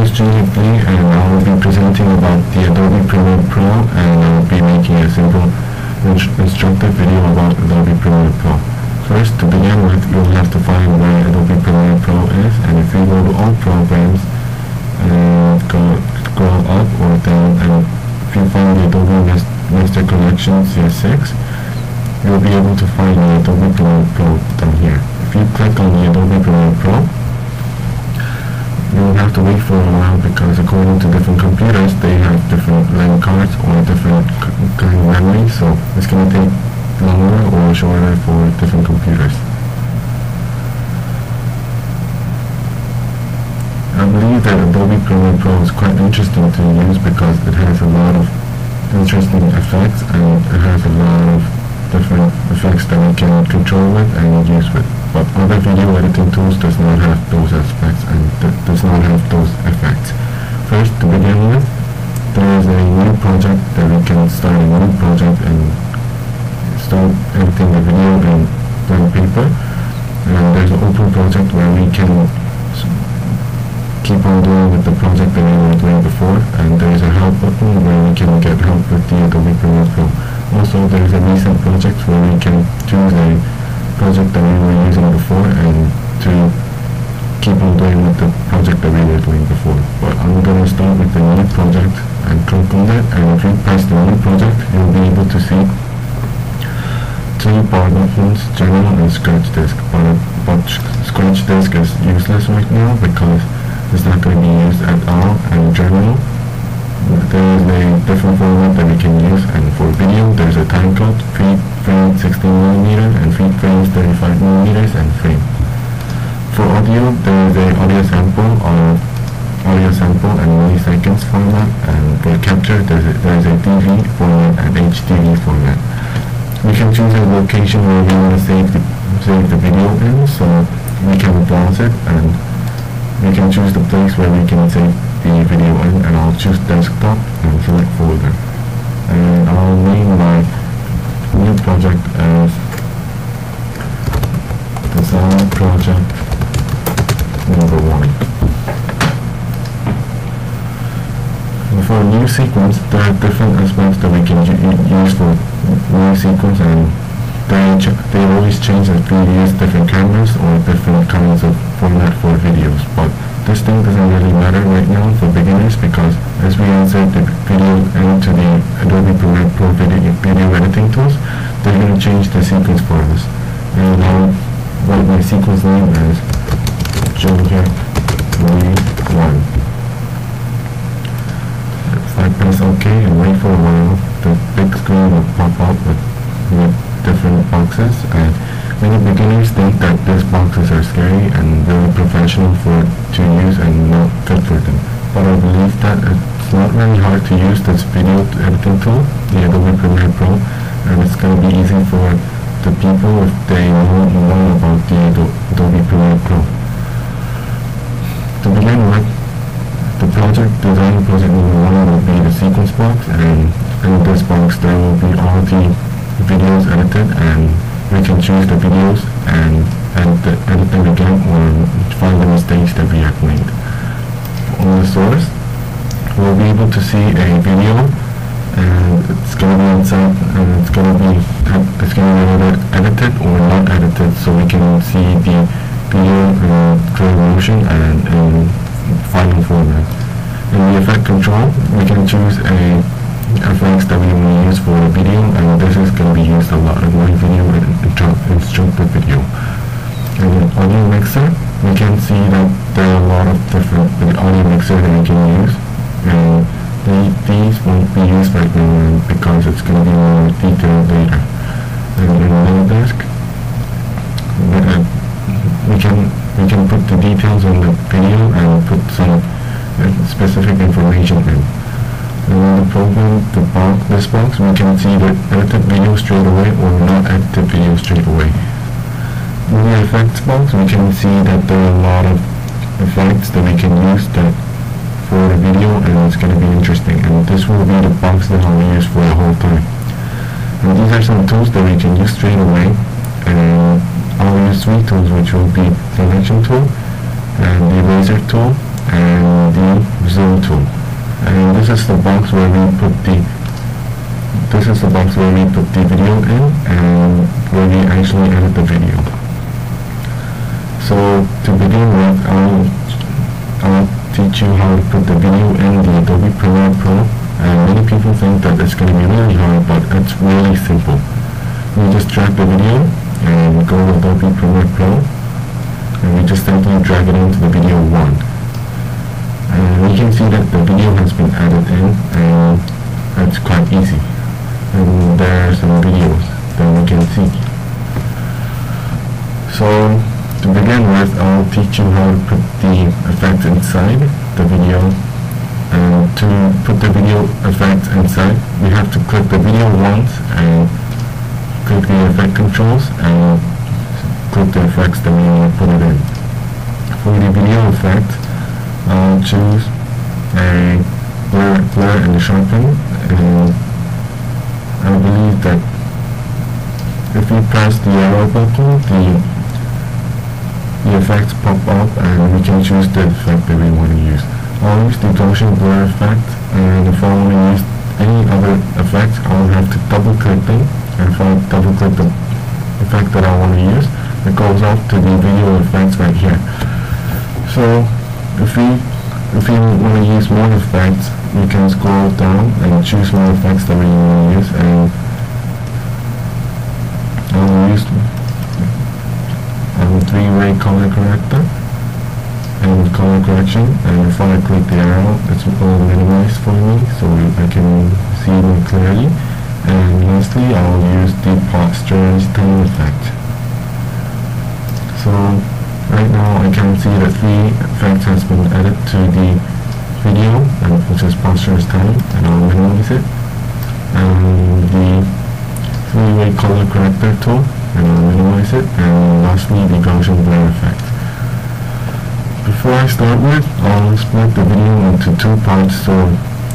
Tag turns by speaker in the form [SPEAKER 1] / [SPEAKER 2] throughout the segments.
[SPEAKER 1] is Junior Lee, and I will be presenting about the Adobe Premiere Pro, and I will be making a simple instructive video about Adobe Premiere Pro. First, to begin with, you'll have to find where Adobe Premiere Pro is, and if you go to All Programs and scroll up or down, and if you find the Adobe Master Collection CS6, you'll be able to find the Adobe Premiere Pro down here. If you click on the Adobe Premiere Pro, you'll have to wait for a while because according to different computers, they have different RAM cards or different kind of memory, so it's going to take longer or shorter for different computers. I believe that Adobe Premiere Pro is quite interesting to use because it has a lot of interesting effects, and it has a lot of different effects that we can control with and use with. But other video editing tools does not have those aspects and does not have those effects. First, to begin with, there is a new project that we can start a new project and start editing the video in blank paper. And there's an open project where we can keep on doing with the project that we were doing before, and there is a help button where we can get help with the Adobe Premiere Pro. Also, there is a recent project where we can choose a project that we were using before and to keep on doing with the project that we were doing before. But I'm going to start with the new project and click on it, and if you press the new project, you'll be able to see two bar buttons, General and Scratch Disk. But Scratch Disk is useless right now because it's not going to be used at all, and General, there is a different format that we can use, and for video there's a time code, feed frame 16mm and feed frames 35mm and frame. For audio, there is a audio sample and milliseconds format, and for capture there is a DV format and HDV format. We can choose a location where we want to save the video in, so we can browse it, and we can choose the place where we can save the video in, and I'll choose desktop and select folder, and I'll name my new project as Design Project Number 1. And for a new sequence, there are different aspects that we can use for new sequence, and they always change the previous different cameras or different kinds of format for videos. But this thing doesn't really matter right now for beginners, because as we insert the video into the Adobe Premiere Pro video editing tools, they're going to change the sequence for us. And I'll write my sequence name as Junior Lee 1. If I press OK and wait for a while, the big screen will pop up with different boxes, and many beginners think that these boxes are scary and very professional to use and not good for them. But I believe that it's not really hard to use this video editing tool, the Adobe Premiere Pro, and it's going to be easy for the people if they know more about the Adobe Premiere Pro. To begin with, the design project number 1 will be the sequence box, and in this box there will be all the videos edited, and we can choose the videos and edit them again or find the mistakes that we have made. On the source, we'll be able to see a video, and it's going to be inside, and it's going to be either edited or not edited, so we can see the video in clear motion and in final format. In the effect control, we can choose effects that we want to use for a video, and this is going to be used a lot in my video and instructive video. And in audio mixer, we can see that there are a lot of different audio mixer that we can use, and these won't be used right now because it's going to be more detailed later. And in the desk, we can put the details on the video and put some specific information in. And in the program, this box, we can see the edited video straight away or not edited video straight away. In the effects box, we can see that there are a lot of effects that we can use for the video, and it's going to be interesting. And this will be the box that I'll use for the whole time. And these are some tools that we can use straight away. And I'll use 3 tools, which will be selection tool, and the eraser tool, and the zoom tool, and this is the box where we put the video in, and where we actually edit the video. So to begin with, I'll teach you how to put the video in the Adobe Premiere Pro, and many people think that it's going to be really hard, but it's really simple. We just drag the video and go to Adobe Premiere Pro, and we just simply drag it into the video 1. And we can see that the video has been added in, and it's quite easy. And there are some videos that we can see. So to begin with, I'll teach you how to put the effects inside the video. And to put the video effects inside, we have to click the video once and click the effect controls and click the effects that we want to put it in. For the video effect, I'll choose a blur and sharpen, and I believe that if we press the arrow button, the effects pop up and we can choose the effect that we want to use. I'll use the Gaussian blur effect, and if I want to use any other effects, I'll have to double click them, and if I double click the effect that I want to use, it goes off to the video effects right here. So if we want to use more effects, we can scroll down and choose more effects that we want to use, and I'll use three-way color corrector and color correction, and if I click the arrow, it's all minimized for me so I can see more clearly. And lastly, I'll use the posterize time effect. So right now I can see that 3 effects has been added to the video, which is posterize time, and I'll minimize it. And the 3-way color corrector tool, and I'll minimize it. And lastly, the Gaussian blur effect. Before I start with, I'll split the video into 2 parts so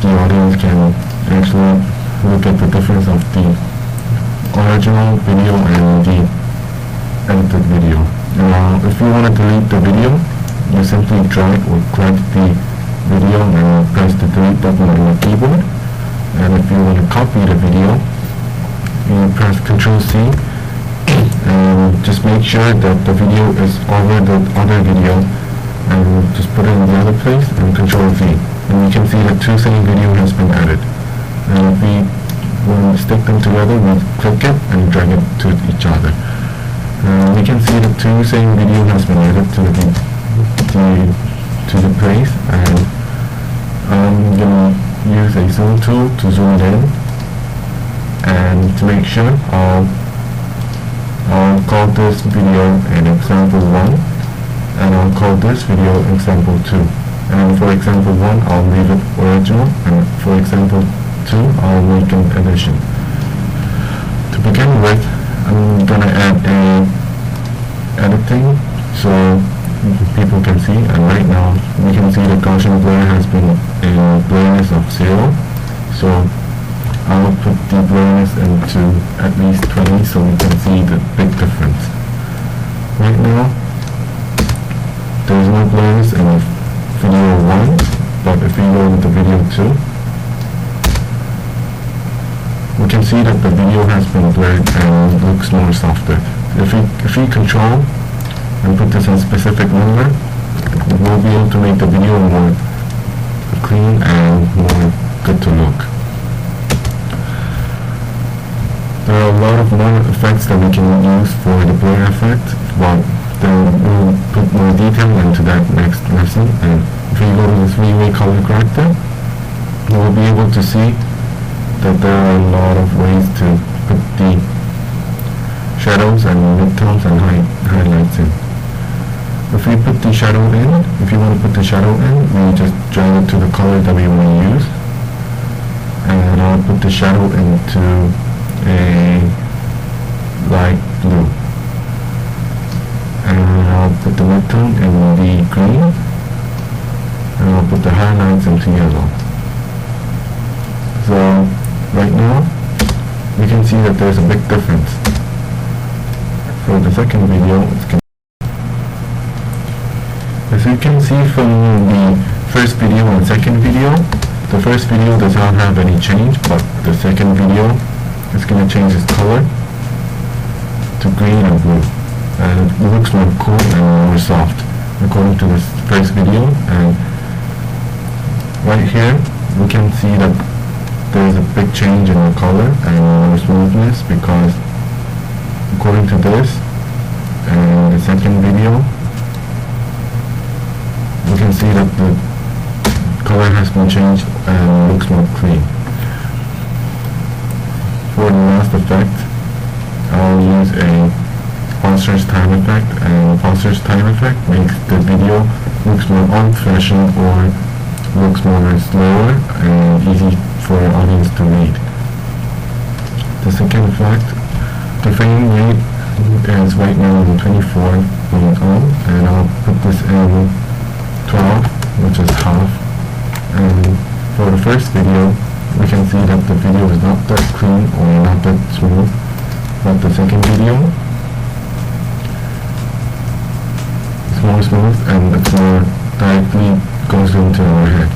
[SPEAKER 1] the audience can actually look at the difference of the original video and the edited video. Now, if you want to delete the video, you simply drag or click the video and press the delete button on your keyboard. And if you want to copy the video, you press Ctrl C, and just make sure that the video is over the other video, and just put it in the other place, and Ctrl V. And you can see that 2 same video has been added. And if we want to stick them together, we click it and drag it to each other. We can see that 2 same video has been added to the place, and I'm going to use a zoom tool to zoom it in, and to make sure I'll call this video an example 1, and I'll call this video example 2. And for example 1, I'll leave it original, and for example 2, I'll make an addition. To begin with, I'm gonna add a editing so people can see, and right now we can see the Gaussian blur has been a blurriness of 0. So I'll put the blurriness into at least 20 so we can see the big difference. Right now, there's no blurriness in video 1, but if we go into video 2, we can see that the video has been blurred and looks more softer. If we control and put this in a specific number, we'll be able to make the video more clean and more good to look. There are a lot of more effects that we can use for the blur effect, but then we'll put more detail into that next lesson. And if we go to the 3-way color corrector, we'll be able to see that there are a lot of ways to put the shadows and midtones and highlights in. If we put the shadow in, if you want to put the shadow in, we just drag it to the color that we want to use. And I'll put the shadow into a light blue. And I'll put the midtone in the green. And I'll put the highlights into yellow. So right now, we can see that there's a big difference. For the second video, as you can see from the first video and second video. The first video does not have any change, but the second video is going to change its color to green and blue, and it looks more cool and more soft according to this first video. And right here we can see that there is a big change in the color and more smoothness, because according to this and the second video, we can see that the color has been changed and looks more clean. For the last effect, I'll use a pulsar's time effect, and the pulsar's time effect makes the video looks more old-fashioned or looks more slower and easy for the audience to read. The second effect, the frame rate is right now in 24.0, and I'll put this in 12, which is half. And for the first video, we can see that the video is not that clean or not that smooth, but the second video is more smooth and it's more directly goes into our head.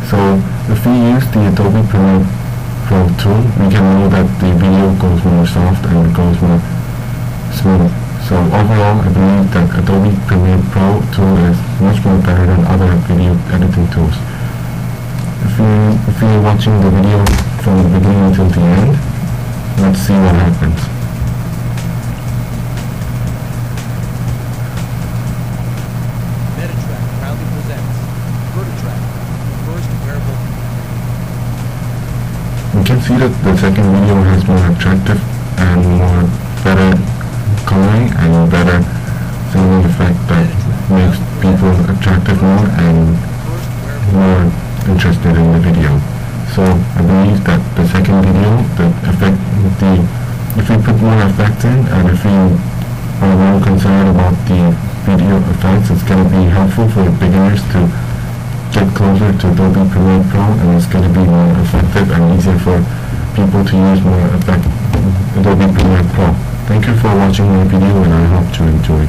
[SPEAKER 1] So if we use the Adobe Premiere Pro tool, we can know that the video goes more soft and it goes more smooth. So overall, I believe that Adobe Premiere Pro tool is much more better than other video editing tools. If you're watching the video from the beginning until the end, let's see what happens.
[SPEAKER 2] MetaTrack proudly presents VertiTrack, first wearable.
[SPEAKER 1] We can see that the second video has more attractive and more better coloring and better singing effect that makes people attractive more and more interested in the video. So I believe that the second video, if we put more effects in, and if we are more concerned about the video effects, it's going to be helpful for beginners to get closer to Adobe Premiere Pro, and it's going to be more effective and easier for people to use more Adobe Premiere Pro. Thank you for watching my video, and I hope you enjoyed.